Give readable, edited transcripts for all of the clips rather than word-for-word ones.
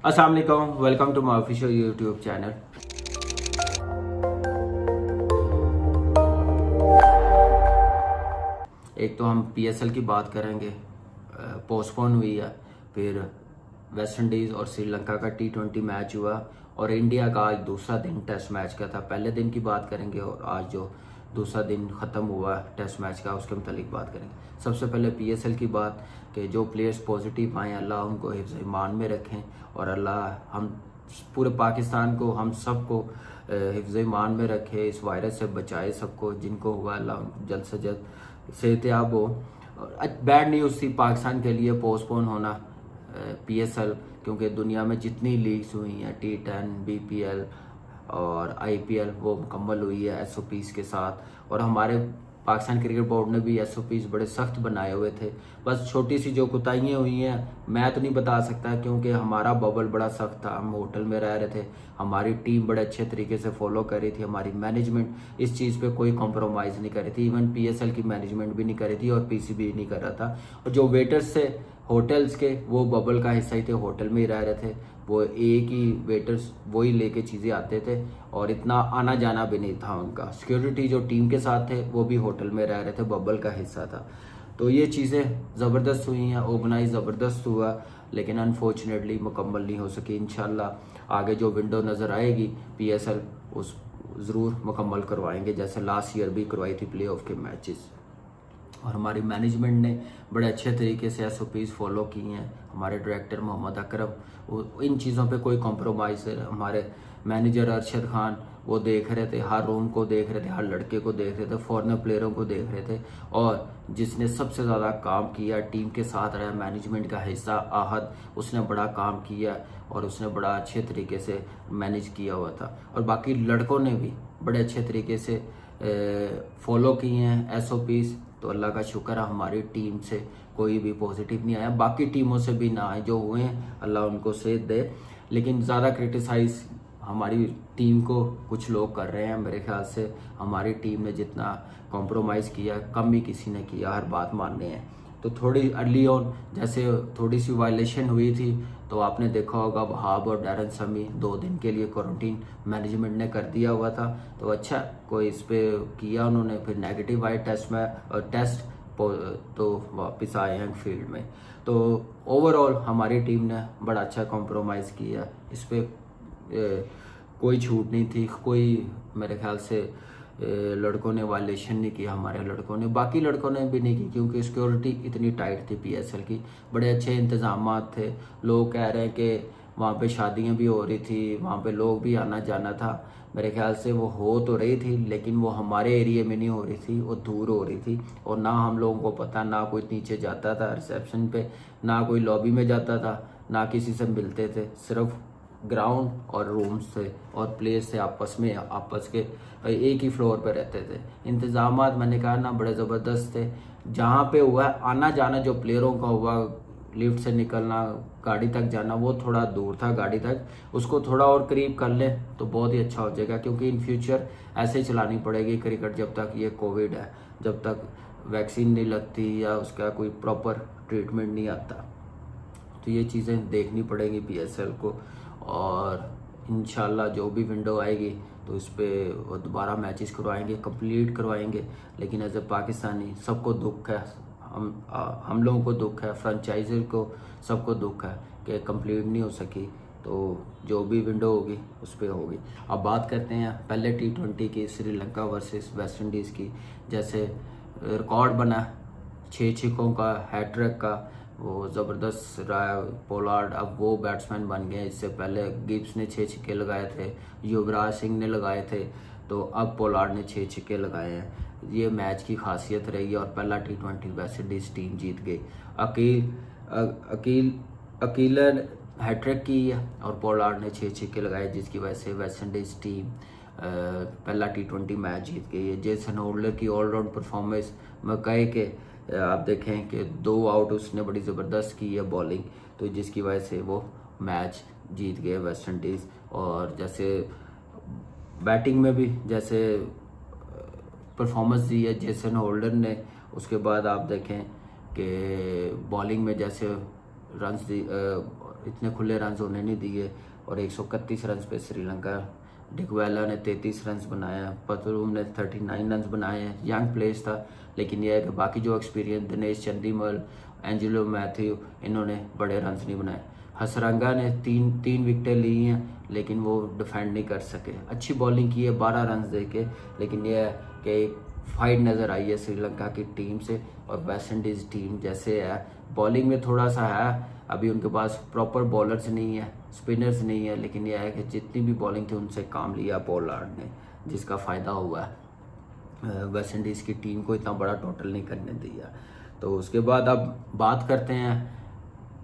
अस्सलाम वालेकुम, welcome to my official YouTube channel. एक तो हम पीएसएल की बात करेंगे, पोस्टपोन हुई है। फिर वेस्ट इंडीज़ और श्रीलंका का T20 मैच हुआ और इंडिया का आज दूसरा दिन टेस्ट मैच का था। पहले दिन की बात करेंगे और आज जो दूसरा दिन ख़त्म हुआ टेस्ट मैच का उसके मुतालिक बात करेंगे। सबसे पहले पीएसएल की बात कि जो प्लेयर्स पॉजिटिव आए अल्लाह उनको हिफ्ज़ ईमान में रखें और अल्लाह हम पूरे पाकिस्तान को, हम सबको हिफ्ज़ ईमान में रखे, इस वायरस से बचाए सबको। जिनको हुआ अल्लाह जल्द से जल्द सेहतियाब हो। बैड न्यूज़ थी पाकिस्तान के लिए पोस्टपोन होना पीएसएल, क्योंकि दुनिया में जितनी लीग्स हुई हैं T10, बीपीएल और आईपीएल वो मुकम्मल हुई है एसओपीज़ के साथ। और हमारे पाकिस्तान क्रिकेट बोर्ड ने भी एसओपीज़ बड़े सख्त बनाए हुए थे। बस छोटी सी जो कोताहियाँ हुई हैं मैं तो नहीं बता सकता, क्योंकि हमारा बबल बड़ा सख्त था, हम होटल में रह रहे थे, हमारी टीम बड़े अच्छे तरीके से फॉलो कर रही थी, हमारी मैनेजमेंट इस चीज़ पे कोई कॉम्प्रोमाइज़ नहीं कर रही थी। इवन पीएसएल की मैनेजमेंट भी नहीं कर रही थी और पीसीबी नहीं कर रहा था। और जो वेटर्स थे होटल्स के वो बबल का हिस्सा ही थे, होटल में ही रह रहे थे। वो एक ही वेटर्स वही लेके चीज़ें आते थे और इतना आना जाना भी नहीं था उनका। सिक्योरिटी जो टीम के साथ थे वो भी होटल में रह रहे थे, बबल का हिस्सा था। तो ये चीज़ें ज़बरदस्त हुई हैं, ऑर्गेनाइज ज़बरदस्त हुआ, लेकिन अनफॉर्चुनेटली मुकम्मल नहीं हो सकी। इंशाल्लाह आगे जो विंडो नज़र आएगी पीएसएल उस ज़रूर मुकम्मल करवाएंगे, जैसे लास्ट ईयर भी करवाई थी प्ले ऑफ के मैचेस। और हमारी मैनेजमेंट ने बड़े अच्छे तरीके से एसओपीज़ फॉलो की हैं। हमारे डायरेक्टर मोहम्मद अकरम वो इन चीज़ों पे कोई कॉम्प्रोमाइज़ है। हमारे मैनेजर अरशद खान वो देख रहे थे, हर रूम को देख रहे थे, हर लड़के को देख रहे थे, फॉरनर प्लेयरों को देख रहे थे। और जिसने सबसे ज़्यादा काम किया टीम के साथ रहा, मैनेजमेंट का हिस्सा आहद, उसने बड़ा काम किया और उसने बड़ा अच्छे तरीके से मैनेज किया हुआ था। और बाकी लड़कों ने भी बड़े अच्छे तरीके से फॉलो किए हैं एसओपीज़। तो अल्लाह का शुक्र है हमारी टीम से कोई भी पॉजिटिव नहीं आया, बाकी टीमों से भी ना आए। जो हुए हैं अल्लाह उनको सेहत दे। लेकिन ज़्यादा क्रिटिसाइज हमारी टीम को कुछ लोग कर रहे हैं। मेरे ख्याल से हमारी टीम ने जितना कॉम्प्रोमाइज़ किया कम ही किसी ने किया, हर बात मानने हैं। तो थोड़ी अर्ली ऑन जैसे थोड़ी सी वायलेशन हुई थी तो आपने देखा होगा वहाब और डैरन समी 2 दिन के लिए क्वारंटीन मैनेजमेंट ने कर दिया हुआ था। तो अच्छा कोई इस पे किया उन्होंने, फिर नेगेटिव आए टेस्ट में और टेस्ट तो वापस आए हैं फील्ड में। तो ओवरऑल हमारी टीम ने बड़ा अच्छा कॉम्प्रोमाइज़ किया, इस पे कोई छूट नहीं थी। कोई मेरे ख्याल से लड़कों ने वायलेशन नहीं किया, हमारे लड़कों ने, बाकी लड़कों ने भी नहीं की, क्योंकि सिक्योरिटी इतनी टाइट थी पीएसएल की। बड़े अच्छे इंतजाम थे। लोग कह रहे हैं कि वहाँ पे शादियाँ भी हो रही थी, वहाँ पे लोग भी आना जाना था। मेरे ख्याल से वो हो तो रही थी लेकिन वो हमारे एरिया में नहीं हो रही थी, वो दूर हो रही थी। और ना हम लोगों को पता, ना कोई नीचे जाता था रिसेप्शन पे, ना कोई लॉबी में जाता था, ना किसी से मिलते थे। सिर्फ ग्राउंड और रूम्स थे और प्लेयर्स थे आपस में, आपस के एक ही फ्लोर पे रहते थे। इंतजामात मैंने कहा ना बड़े ज़बरदस्त थे। जहाँ पे हुआ आना जाना जो प्लेयरों का हुआ, लिफ्ट से निकलना गाड़ी तक जाना, वो थोड़ा दूर था गाड़ी तक, उसको थोड़ा और करीब कर ले तो बहुत ही अच्छा हो जाएगा। क्योंकि इन फ्यूचर ऐसे ही चलानी पड़ेगी क्रिकेट जब तक ये कोविड है, जब तक वैक्सीन नहीं लगती या उसका कोई प्रॉपर ट्रीटमेंट नहीं आता। तो ये चीज़ें देखनी पड़ेंगी पीएसएल को। और इंशाल्लाह जो भी विंडो आएगी तो इस पर दोबारा मैचेस करवाएंगे, कंप्लीट करवाएंगे। लेकिन एज ए पाकिस्तानी सबको दुख है, हम लोगों को दुख है, फ्रेंचाइजर को सबको दुख है कि कंप्लीट नहीं हो सकी। तो जो भी विंडो होगी उस पर होगी। अब बात करते हैं पहले T20 की, श्रीलंका वर्सेस वेस्ट इंडीज़ की। जैसे रिकॉर्ड बना 6 छक्कों का, हैट्रिक का, वो ज़बरदस्त रहा पोलार्ड। अब वो बैट्समैन बन गए। इससे पहले गिब्स ने 6 छक्के लगाए थे, युवराज सिंह ने लगाए थे, तो अब पोलार्ड ने 6 छक्के लगाए हैं। ये मैच की खासियत रही है और पहला T20 वेस्ट इंडीज़ टीम जीत गई। अकील हैट्रिक की है और पोलार्ड ने 6 छक्के लगाए, जिसकी वजह से वेस्ट इंडीज़ टीम पहला T20 मैच जीत गई है। जेसन होल्डर की ऑलराउंड परफॉर्मेंस में कहे कि आप देखें कि 2 आउट उसने बड़ी ज़बरदस्त की है बॉलिंग, तो जिसकी वजह से वो मैच जीत गए वेस्ट इंडीज़। और जैसे बैटिंग में भी जैसे परफॉर्मेंस दी है जेसन होल्डर ने, उसके बाद आप देखें कि बॉलिंग में जैसे रन इतने खुले रन होने नहीं दिए, और 131 रन पे श्रीलंका। डिकवेला ने 33 रन बनाया, पतरूम ने 39 रन बनाए हैं। यंग प्लेस था, लेकिन यह है कि बाकी जो experience Dinesh Chandimal, Angelo Matthew, इन्होंने बड़े रन नहीं बनाए। हसरंगा ने तीन विकेटें ली हैं, लेकिन वो डिफेंड नहीं कर सके। अच्छी बॉलिंग की है 12 रन दे के, लेकिन यह है कि फाइट नज़र आई है श्रीलंका की टीम से। और वेस्ट इंडीज़ टीम जैसे है बॉलिंग में थोड़ा सा है, अभी उनके पास प्रॉपर बॉलर्स नहीं है, स्पिनर्स नहीं है, लेकिन यह है कि जितनी भी बॉलिंग थी उनसे काम लिया पोलार्ड ने, जिसका फ़ायदा हुआ है। वेस्ट इंडीज़ की टीम को इतना बड़ा टोटल नहीं करने दिया। तो उसके बाद अब बात करते हैं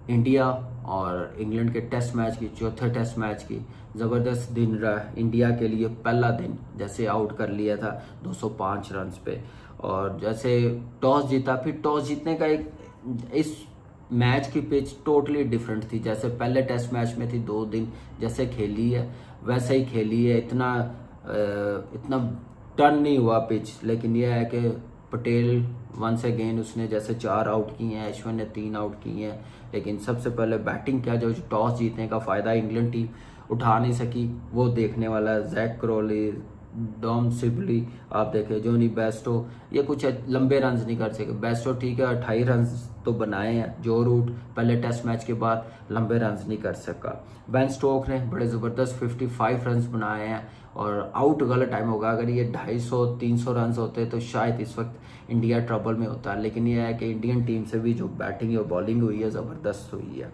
इंडिया और इंग्लैंड के टेस्ट मैच की, चौथे टेस्ट मैच की। ज़बरदस्त दिन रहा इंडिया के लिए। पहला दिन जैसे आउट कर लिया था 205 रन पे, और जैसे टॉस जीता, फिर टॉस जीतने का एक इस मैच की पिच टोटली डिफरेंट थी। जैसे पहले टेस्ट मैच में थी 2 दिन जैसे खेली है वैसे ही खेली है, इतना टर्न नहीं हुआ पिच। लेकिन यह है कि पटेल वंस अगेन उसने जैसे 4 आउट किए हैं, अश्विन ने 3 आउट किए हैं, लेकिन सबसे पहले बैटिंग क्या जो टॉस जीतने का फ़ायदा इंग्लैंड टीम उठा नहीं सकी, वो देखने वाला है। जैक क्रॉली, डॉम सिबली, आप देखें जोनी बेस्टो, ये कुछ लंबे रन नहीं कर सके। बेस्टो ठीक है 28 रन तो बनाए हैं। जो रूट पहले टेस्ट मैच के बाद लंबे रन नहीं कर सका। बेन स्टोक ने बड़े ज़बरदस्त 55 रन बनाए हैं, और आउट गलत टाइम होगा। अगर ये 250-300 रन होते तो शायद इस वक्त इंडिया ट्रबल में होता है। लेकिन यह है कि इंडियन टीम से भी जो बैटिंग और बॉलिंग हुई है ज़बरदस्त हुई है।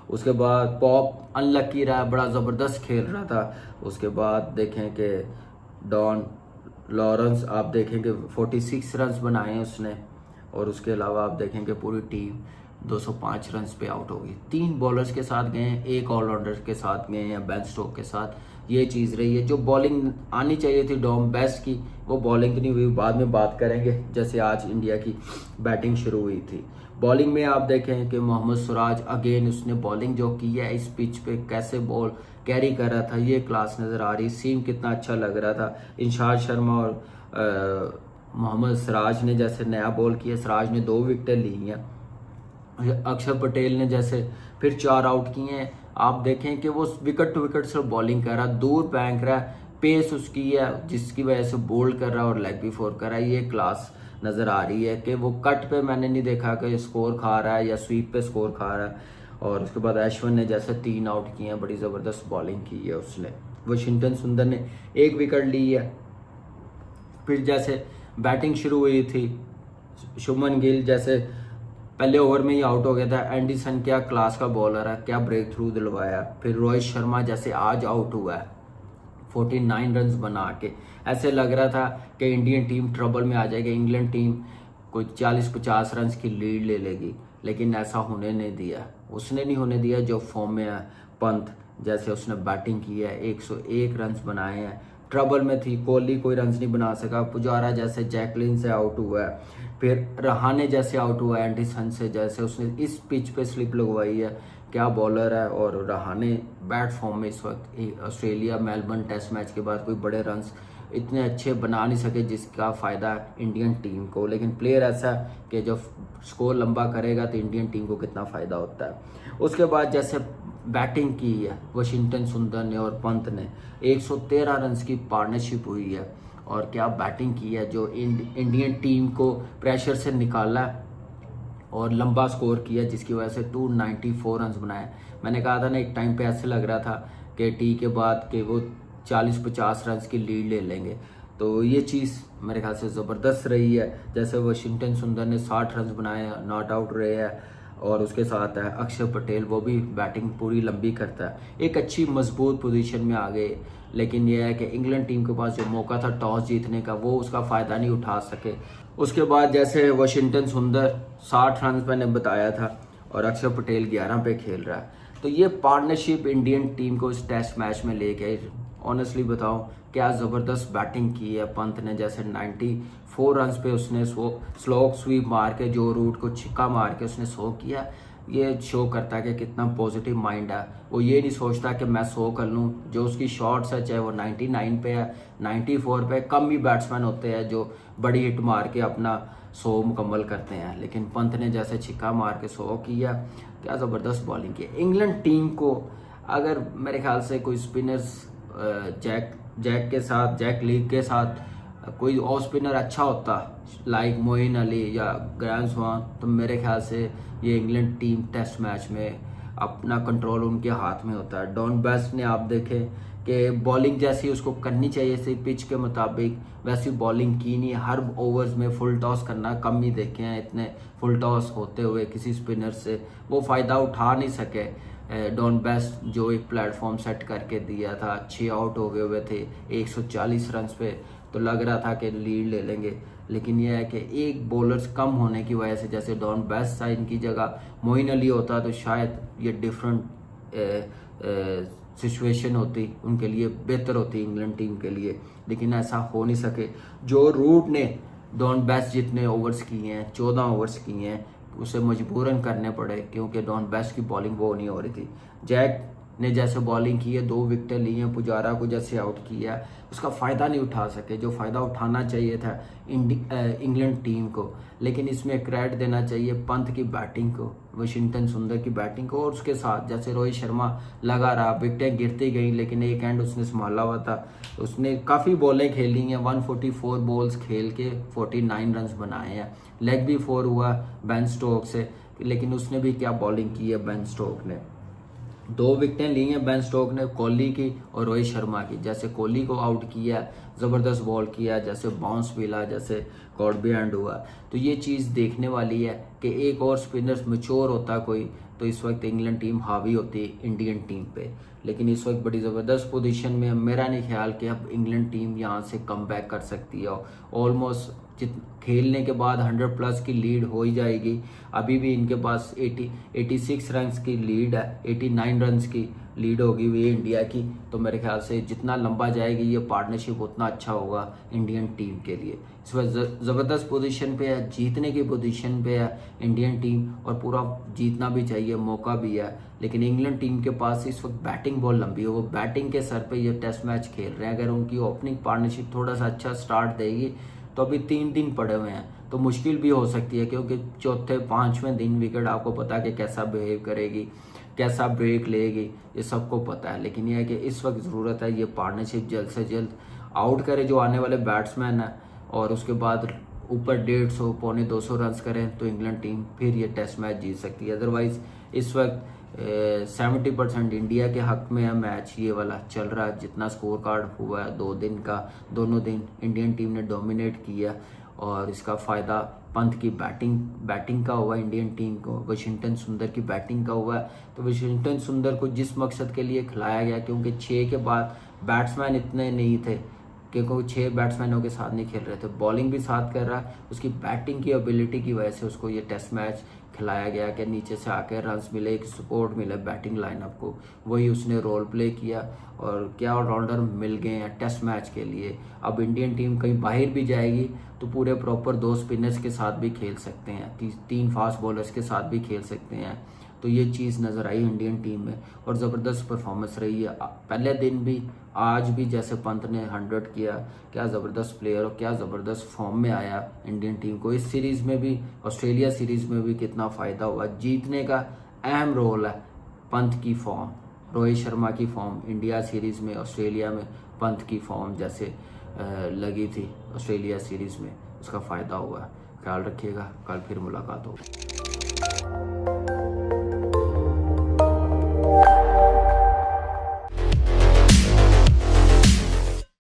उसके बाद पॉप अनलकी रहा, बड़ा ज़बरदस्त खेल रहा था। उसके बाद देखें कि डॉन लॉरेंस आप देखें कि 46 रन बनाए हैं उसने, और उसके अलावा आप देखें कि पूरी टीम 205 रन पे आउट हो गई। 3 बॉलर्स के साथ गए हैं, 1 ऑलराउंडर के साथ गए हैं, बेन स्टोक के साथ। ये चीज़ रही है। जो बॉलिंग आनी चाहिए थी डॉम बेस्ट की, वो बॉलिंग नहीं हुई। बाद में बात करेंगे। जैसे आज इंडिया की बैटिंग शुरू हुई थी, बॉलिंग में आप देखें कि मोहम्मद सिराज अगेन उसने बॉलिंग जो की है इस पिच पे कैसे बॉल कैरी कर रहा था, ये क्लास नज़र आ रही। सीम कितना अच्छा लग रहा था। इंशाद शर्मा और मोहम्मद सिराज ने जैसे नया बॉल किया, सिराज ने 2 विकेटें ली हैं। अक्षर पटेल ने जैसे फिर 4 आउट किए हैं। आप देखें कि वो विकेट टू विकेट से बॉलिंग कर रहा, दूर फेंक रहा है, पेस उसकी है जिसकी वजह से बोल्ड कर रहा है और लेग भी फोर कर रहा है। ये क्लास नज़र आ रही है कि वो कट पे मैंने नहीं देखा कि स्कोर खा रहा है या स्वीप पे स्कोर खा रहा है। और उसके बाद अश्विन ने जैसे 3 आउट किए हैं, बड़ी ज़बरदस्त बॉलिंग की है उसने। वाशिंगटन सुंदर ने 1 विकेट ली है। फिर जैसे बैटिंग शुरू हुई थी, शुभमन गिल जैसे पहले ओवर में ही आउट हो गया था। एंडरसन क्या क्लास का बॉलर है, क्या ब्रेक थ्रू दिलवाया। फिर रोहित शर्मा जैसे आज आउट हुआ है 49 रन बना के, ऐसे लग रहा था कि इंडियन टीम ट्रबल में आ जाएगी, इंग्लैंड टीम कोई 40-50 रन की लीड ले लेगी। लेकिन ऐसा होने नहीं दिया, उसने नहीं होने दिया। जो फॉर्म में है पंत जैसे उसने बैटिंग की है, 101 रन बनाए हैं। ट्रबल में थी, कोहली कोई रन नहीं बना सका। पुजारा जैसे जैकलिन से आउट हुआ है, फिर रहाने जैसे आउट हुआ है एंडरसन से, जैसे उसने इस पिच पे स्लिप लगवाई है। क्या बॉलर है। और रहाने बैट फॉर्म में इस वक्त। ऑस्ट्रेलिया मेलबर्न टेस्ट मैच के बाद कोई बड़े रन्स इतने अच्छे बना नहीं सके जिसका फ़ायदा इंडियन टीम को। लेकिन प्लेयर ऐसा कि जब स्कोर लंबा करेगा तो इंडियन टीम को कितना फ़ायदा होता है। उसके बाद जैसे बैटिंग की है वाशिंगटन सुंदर ने और पंत ने, 113 रन की पार्टनरशिप हुई है। और क्या बैटिंग की है, जो इंडियन टीम को प्रेशर से निकाला और लंबा स्कोर किया, जिसकी वजह से 294 रन बनाए। मैंने कहा था ना एक टाइम पे ऐसे लग रहा था कि टी के बाद कि वो 40-50 रन की लीड ले लेंगे। तो ये चीज़ मेरे ख्याल से ज़बरदस्त रही है। जैसे वाशिंगटन सुंदर ने 60 रन बनाए, नॉट आउट रहे हैं। और उसके साथ है अक्षर पटेल, वो भी बैटिंग पूरी लंबी करता है। एक अच्छी मजबूत पोजीशन में आ गए। लेकिन यह है कि इंग्लैंड टीम के पास जो मौका था टॉस जीतने का, वो उसका फ़ायदा नहीं उठा सके। उसके बाद जैसे वाशिंगटन सुंदर 60 रन मैंने बताया था और अक्षर पटेल 11 पे खेल रहा है। तो ये पार्टनरशिप इंडियन टीम को इस टेस्ट मैच में लेके ऑनेस्टली बताऊं क्या ज़बरदस्त बैटिंग की है। पंत ने जैसे 94 रन पे उसने स्लोक स्वीप मार के जो रूट को छिक्का मार के उसने 100 किया। ये शो करता है कि कितना पॉजिटिव माइंड है। वो ये नहीं सोचता कि मैं 100 कर लूँ। जो उसकी शॉट्स है चाहे वो 99 पे है 94 पे, कम ही बैट्समैन होते हैं जो बड़ी हिट मार के अपना 100 मुकम्मल करते हैं, लेकिन पंत ने जैसे छिक्का मार के 100 किया, क्या ज़बरदस्त बॉलिंग की। इंग्लैंड टीम को अगर मेरे ख्याल से कोई स्पिनर्स जैक लीग के साथ कोई और स्पिनर अच्छा होता लाइक मोइन अली या ग्रैंड स्वान, तो मेरे ख्याल से ये इंग्लैंड टीम टेस्ट मैच में अपना कंट्रोल उनके हाथ में होता है। डॉन बेस्ट ने आप देखें कि बॉलिंग जैसी उसको करनी चाहिए थी पिच के मुताबिक, वैसी बॉलिंग की नहीं। हर ओवर्स में फुल टॉस करना कम ही देखे हैं, इतने फुल टॉस होते हुए किसी स्पिनर से वो फ़ायदा उठा नहीं सके। डॉन बेस्ट जो एक प्लेटफॉर्म सेट करके दिया था, 6 आउट हो गए हुए थे 140 रन पे, तो लग रहा था कि लीड ले लेंगे, लेकिन यह है कि एक बॉलर्स कम होने की वजह से, जैसे डॉन बेस्ट था इनकी जगह मोइन अली होता तो शायद ये डिफरेंट सिचुएशन होती, उनके लिए बेहतर होती इंग्लैंड टीम के लिए, लेकिन ऐसा हो नहीं सके। जो रूट ने डॉन बेस्ट जितने ओवर्स किए हैं, 14 ओवर्स किए हैं, उसे मजबूरन करने पड़े क्योंकि डॉन बेस्ट की बॉलिंग वो नहीं हो रही थी। जैक ने जैसे बॉलिंग की है, 2 विकेटें ली हैं, पुजारा को जैसे आउट किया, उसका फ़ायदा नहीं उठा सके जो फ़ायदा उठाना चाहिए था इंग्लैंड टीम को। लेकिन इसमें क्रेडिट देना चाहिए पंत की बैटिंग को, वाशिंगटन सुंदर की बैटिंग को, और उसके साथ जैसे रोहित शर्मा लगा रहा, विकेटें गिरती गई लेकिन एक एंड उसने संभाला हुआ था, उसने काफ़ी बॉलें खेली हैं, 144 बॉल्स खेल के 49 रन बनाए हैं। लेग भी 4 हुआ बेन स्टोक से, लेकिन उसने भी क्या बॉलिंग की है बेन स्टोक ने। 2 विकेटें ली हैं बेन स्टोक ने, कोहली की और रोहित शर्मा की। जैसे कोहली को आउट किया, ज़बरदस्त बॉल किया, जैसे बाउंस मिला, जैसे कॉट बिहाइंड हुआ, तो ये चीज़ देखने वाली है कि एक और स्पिनर मैच्योर होता कोई तो इस वक्त इंग्लैंड टीम हावी होती इंडियन टीम पे। लेकिन इस वक्त बड़ी ज़बरदस्त पोजीशन में, मेरा नहीं ख्याल कि अब इंग्लैंड टीम यहाँ से कम बैक कर सकती है। ऑलमोस्ट खेलने के बाद 100+ की लीड हो ही जाएगी। अभी भी इनके पास 86 रन की लीड है, 89 रन की लीड होगी हुई है इंडिया की। तो मेरे ख्याल से जितना लंबा जाएगी ये पार्टनरशिप उतना अच्छा होगा इंडियन टीम के लिए। इस वक्त ज़बरदस्त पोजीशन पे है, जीतने की पोजीशन पे है इंडियन टीम, और पूरा जीतना भी चाहिए, मौका भी है। लेकिन इंग्लैंड टीम के पास इस वक्त बैटिंग बहुत लंबी है, वो बैटिंग के सर पे ये टेस्ट मैच खेल रहे हैं। अगर उनकी ओपनिंग पार्टनरशिप थोड़ा सा अच्छा स्टार्ट देगी तो अभी 3 दिन पड़े हुए हैं, तो मुश्किल भी हो सकती है क्योंकि चौथे 5वें दिन विकेट आपको पता है कि कैसा बिहेव करेगी, कैसा ब्रेक लेगी, ये सबको पता है। लेकिन यह है कि इस वक्त ज़रूरत है ये पार्टनरशिप जल्द से जल्द आउट करे जो आने वाले बैट्समैन हैं, और उसके बाद ऊपर 150 पौने 200 रन करें तो इंग्लैंड टीम फिर ये टेस्ट मैच जीत सकती है। अदरवाइज़ इस वक्त 70% इंडिया के हक में है मैच, ये वाला चल रहा है। जितना स्कोर कार्ड हुआ है 2 दिन का, दोनों दिन इंडियन टीम ने डोमिनेट किया, और इसका फ़ायदा पंत की बैटिंग का हुआ इंडियन टीम को, वाशिंगटन सुंदर की बैटिंग का हुआ है। तो वाशिंगटन सुंदर को जिस मकसद के लिए खिलाया गया, क्योंकि 6 के बाद बैट्समैन इतने नहीं थे, क्योंकि 6 बैट्समैनों के साथ नहीं खेल रहे थे, बॉलिंग भी साथ कर रहा है, उसकी बैटिंग की एबिलिटी की वजह से उसको ये टेस्ट मैच खिलाया गया कि नीचे से आकर रन्स मिले, एक सपोर्ट मिले बैटिंग लाइनअप को, वही उसने रोल प्ले किया, और क्या ऑलराउंडर मिल गए हैं टेस्ट मैच के लिए। अब इंडियन टीम कहीं बाहर भी जाएगी तो पूरे प्रॉपर 2 स्पिनर्स के साथ भी खेल सकते हैं, 3 फास्ट बॉलर्स के साथ भी खेल सकते हैं। तो ये चीज़ नज़र आई इंडियन टीम में, और ज़बरदस्त परफॉर्मेंस रही है पहले दिन भी, आज भी। जैसे पंत ने 100 किया, क्या ज़बरदस्त प्लेयर और क्या ज़बरदस्त फॉर्म में आया इंडियन टीम को। इस सीरीज़ में भी, ऑस्ट्रेलिया सीरीज़ में भी कितना फ़ायदा हुआ, जीतने का अहम रोल है पंत की फॉर्म, रोहित शर्मा की फॉर्म इंडिया सीरीज़ में, ऑस्ट्रेलिया में पंत की फॉर्म जैसे लगी थी ऑस्ट्रेलिया सीरीज़ में, उसका फ़ायदा हुआ है। ख्याल रखिएगा, कल फिर मुलाकात होगी।